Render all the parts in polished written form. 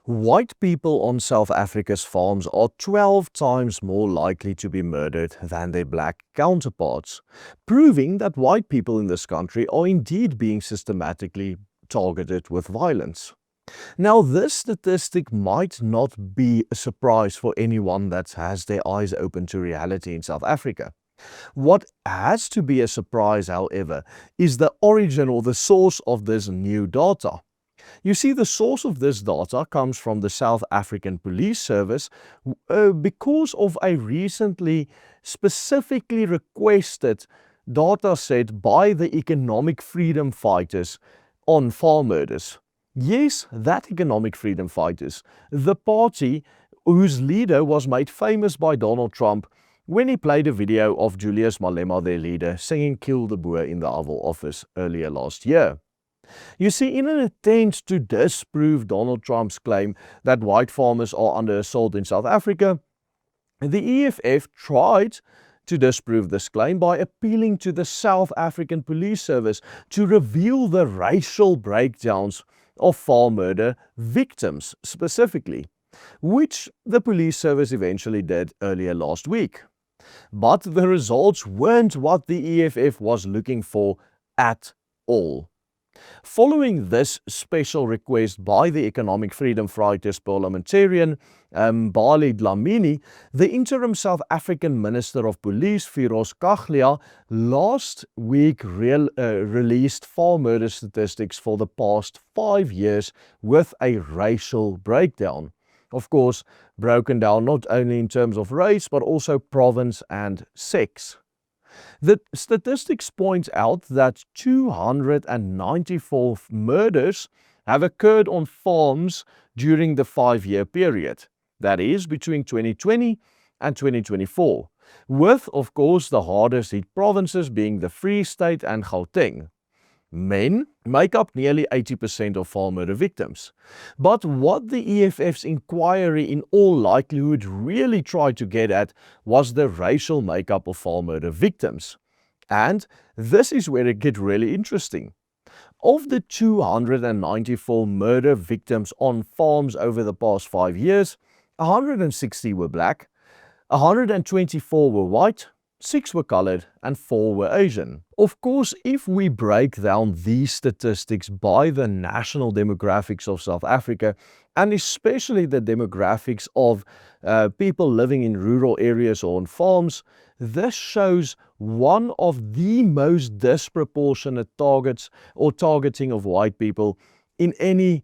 White people on South Africa's farms are 12 times more likely to be murdered than their black counterparts, proving that white people in this country are indeed being systematically targeted with violence. Now, this statistic might not be a surprise for anyone that has their eyes open to reality in South Africa. What has to be a surprise, however, is the origin or the source of this new data. You see, the source of this data comes from the South African Police Service because of a recently specifically requested data set by the economic freedom fighters on farm murders. Yes, that economic freedom fighters, the party whose leader was made famous by Donald Trump when he played a video of Julius Malema, their leader, singing Kill the Boer in the Oval Office earlier last year. You see, in an attempt to disprove Donald Trump's claim that white farmers are under assault in South Africa, the EFF tried to disprove this claim by appealing to the South African Police Service to reveal the racial breakdowns of farm murder victims specifically, which the police service eventually did earlier last week. But the results weren't what the EFF was looking for at all. Following this special request by the Economic Freedom Fighters parliamentarian Mbali Dlamini, the interim South African Minister of Police Firoz Kaglia last week released farm murder statistics for the past 5 years with a racial breakdown. Of course, broken down not only in terms of race but also province and sex. The statistics point out that 294 murders have occurred on farms during the 5-year period, that is, between 2020 and 2024, with, of course, the hardest hit provinces being the Free State and Gauteng. Men make up nearly 80% of farm murder victims. But what the EFF's inquiry in all likelihood really tried to get at was the racial makeup of farm murder victims. And this is where it gets really interesting. Of the 294 murder victims on farms over the past 5 years, 160 were black, 124 were white, 6 were colored, and 4 were Asian. Of course, if we break down these statistics by the national demographics of South Africa, and especially the demographics of people living in rural areas or on farms, this shows one of the most disproportionate targets or targeting of white people in any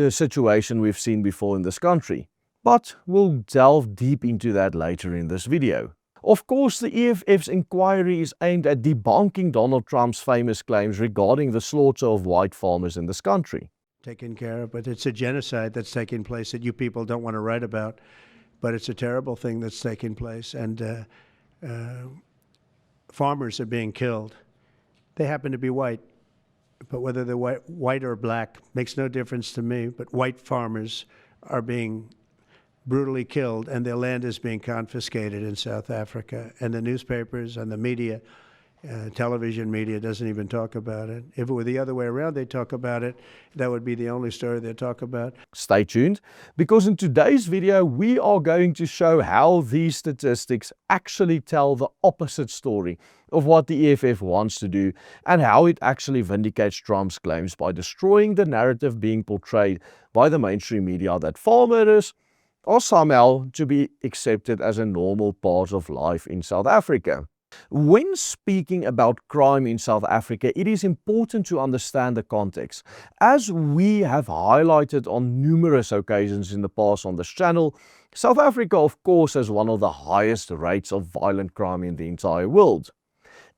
situation we've seen before in this country. But we'll delve deep into that later in this video. Of course, the EFF's inquiry is aimed at debunking Donald Trump's famous claims regarding the slaughter of white farmers in this country. Taken care of, but it's a genocide that's taking place that you people don't want to write about, but it's a terrible thing that's taking place, and farmers are being killed. They happen to be white, but whether they're white or black makes no difference to me, but white farmers are being brutally killed, and their land is being confiscated in South Africa. And the newspapers and the media, television media, doesn't even talk about it. If it were the other way around, they'd talk about it. That would be the only story they'd talk about. Stay tuned, because in today's video, we are going to show how these statistics actually tell the opposite story of what the EFF wants to do, and how it actually vindicates Trump's claims by destroying the narrative being portrayed by the mainstream media that farm murders are somehow to be accepted as a normal part of life in South Africa. When speaking about crime in South Africa, it is important to understand the context. As we have highlighted on numerous occasions in the past on this channel, South Africa, of course, has one of the highest rates of violent crime in the entire world.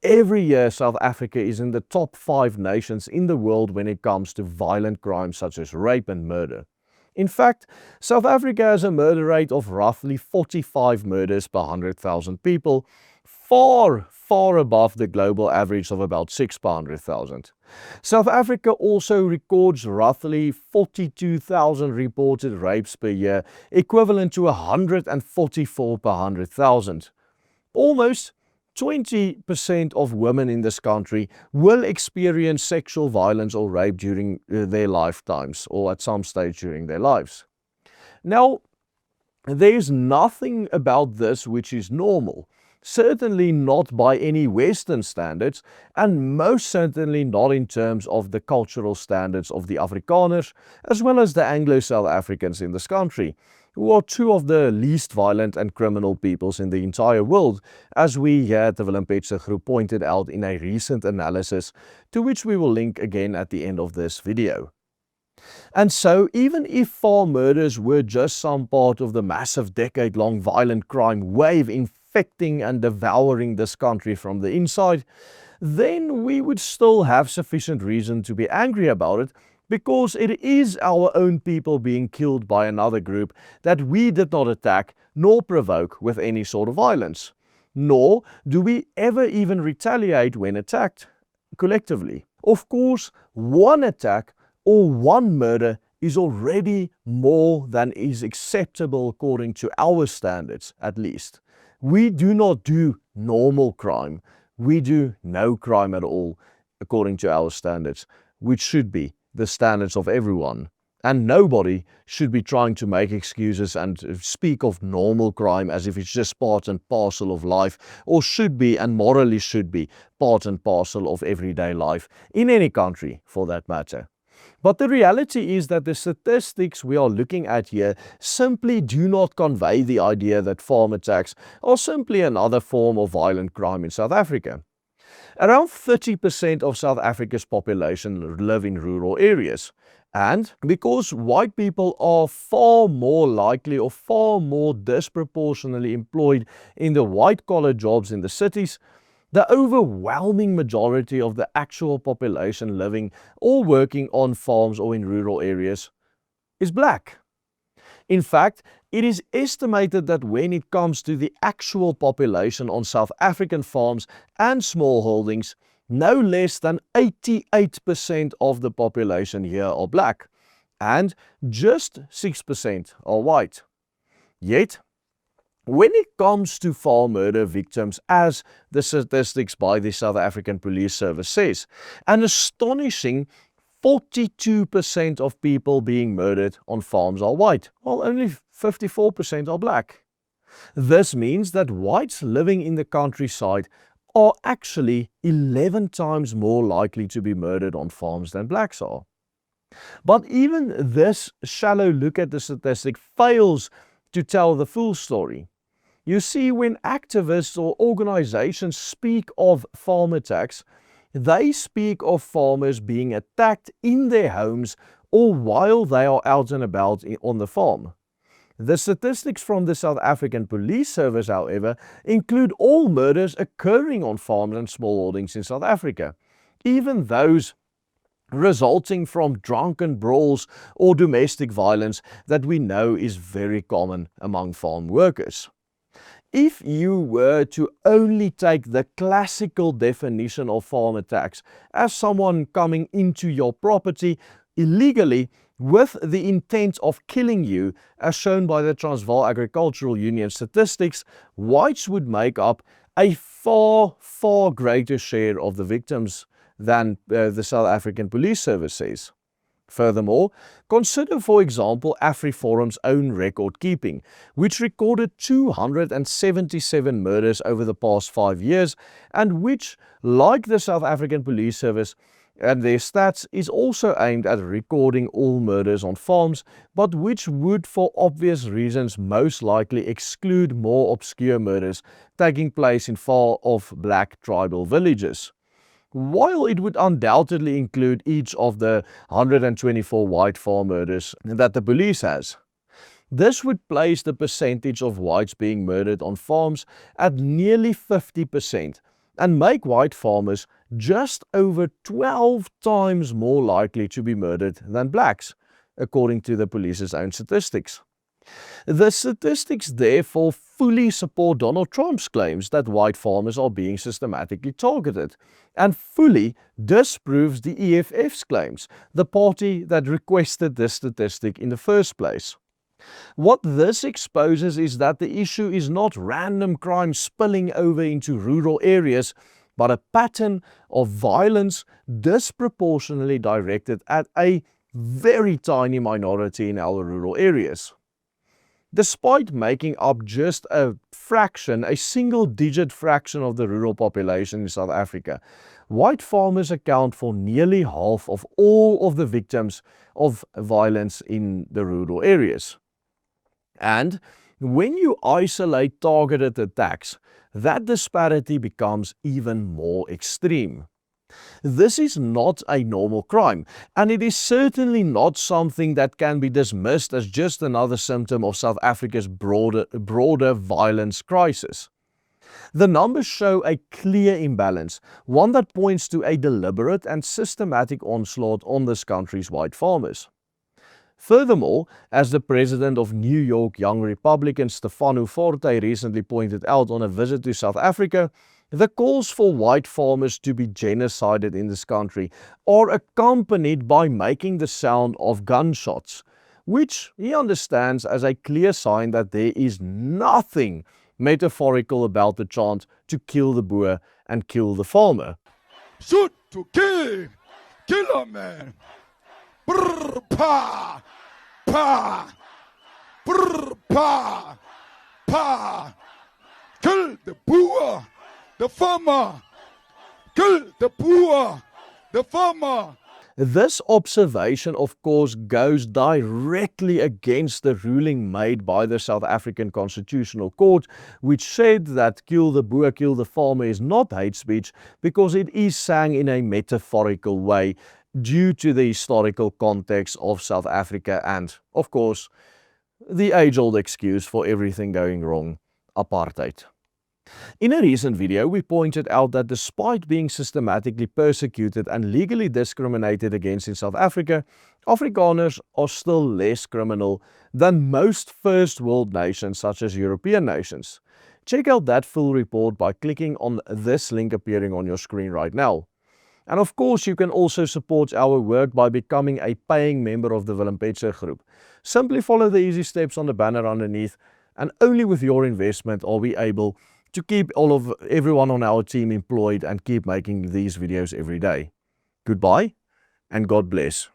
Every year, South Africa is in the top 5 nations in the world when it comes to violent crimes such as rape and murder. In fact, South Africa has a murder rate of roughly 45 murders per 100,000 people, far, far above the global average of about 6 per 100,000. South Africa also records roughly 42,000 reported rapes per year, equivalent to 144 per 100,000. Almost 20% of women in this country will experience sexual violence or rape during their lifetimes or at some stage during their lives. Now, there's nothing about this which is normal. Certainly not by any Western standards, and most certainly not in terms of the cultural standards of the Afrikaners, as well as the Anglo-South Africans in this country, who are two of the least violent and criminal peoples in the entire world, as we here at the Willem Petzer Group pointed out in a recent analysis, to which we will link again at the end of this video. And so, even if farm murders were just some part of the massive decade-long violent crime wave infecting and devouring this country from the inside, then we would still have sufficient reason to be angry about it, because it is our own people being killed by another group that we did not attack nor provoke with any sort of violence. Nor do we ever even retaliate when attacked collectively. Of course, one attack or one murder is already more than is acceptable according to our standards, at least. We do not do normal crime. We do no crime at all, according to our standards, which should be the standards of everyone. And nobody should be trying to make excuses and speak of normal crime as if it's just part and parcel of life, or should be and morally should be part and parcel of everyday life, in any country for that matter. But the reality is that the statistics we are looking at here simply do not convey the idea that farm attacks are simply another form of violent crime in South Africa. Around 30% of South Africa's population live in rural areas. And because white people are far more likely or far more disproportionately employed in the white-collar jobs in the cities, the overwhelming majority of the actual population living or working on farms or in rural areas is black. In fact, it is estimated that when it comes to the actual population on South African farms and smallholdings, no less than 88% of the population here are black, and just 6% are white. Yet, when it comes to farm murder victims, as the statistics by the South African Police Service says, an astonishing 42% of people being murdered on farms are white, while only 54% are black. This means that whites living in the countryside are actually 11 times more likely to be murdered on farms than blacks are. But even this shallow look at the statistic fails to tell the full story. You see, when activists or organizations speak of farm attacks, they speak of farmers being attacked in their homes or while they are out and about on the farm. The statistics from the South African Police Service, however, include all murders occurring on farms and smallholdings in South Africa, even those resulting from drunken brawls or domestic violence that we know is very common among farm workers. If you were to only take the classical definition of farm attacks as someone coming into your property illegally with the intent of killing you, as shown by the Transvaal Agricultural Union statistics, whites would make up a far, far greater share of the victims than the South African Police Service says. Furthermore, consider, for example, AfriForum's own record keeping, which recorded 277 murders over the past 5 years, and which, like the South African Police Service and their stats, is also aimed at recording all murders on farms, but which would, for obvious reasons, most likely exclude more obscure murders taking place in far-off black tribal villages. While it would undoubtedly include each of the 124 white farm murders that the police has. This would place the percentage of whites being murdered on farms at nearly 50% and make white farmers just over 12 times more likely to be murdered than blacks, according to the police's own statistics. The statistics therefore fully support Donald Trump's claims that white farmers are being systematically targeted, and fully disproves the EFF's claims, the party that requested this statistic in the first place. What this exposes is that the issue is not random crime spilling over into rural areas, but a pattern of violence disproportionately directed at a very tiny minority in our rural areas. Despite making up just a fraction, a single-digit fraction of the rural population in South Africa, white farmers account for nearly half of all of the victims of violence in the rural areas. And when you isolate targeted attacks, that disparity becomes even more extreme. This is not a normal crime, and it is certainly not something that can be dismissed as just another symptom of South Africa's broader violence crisis. The numbers show a clear imbalance, one that points to a deliberate and systematic onslaught on this country's white farmers. Furthermore, as the president of New York Young Republicans Stefano Forte recently pointed out on a visit to South Africa, the calls for white farmers to be genocided in this country are accompanied by making the sound of gunshots, which he understands as a clear sign that there is nothing metaphorical about the chant to kill the boer and kill the farmer. Shoot to kill, kill a man. Brr, pa, pa, brr, pa, pa. Kill the boer, the farmer. Kill the boer, the farmer. This observation, of course, goes directly against the ruling made by the South African Constitutional Court, which said that kill the boer, kill the farmer is not hate speech because it is sang in a metaphorical way due to the historical context of South Africa and, of course, the age-old excuse for everything going wrong, apartheid. In a recent video, we pointed out that despite being systematically persecuted and legally discriminated against in South Africa, Afrikaners are still less criminal than most first world nations such as European nations. Check out that full report by clicking on this link appearing on your screen right now. And of course, you can also support our work by becoming a paying member of the Willem Petzer Group. Simply follow the easy steps on the banner underneath, and only with your investment are we able to keep everyone on our team employed and keep making these videos every day. Goodbye and God bless.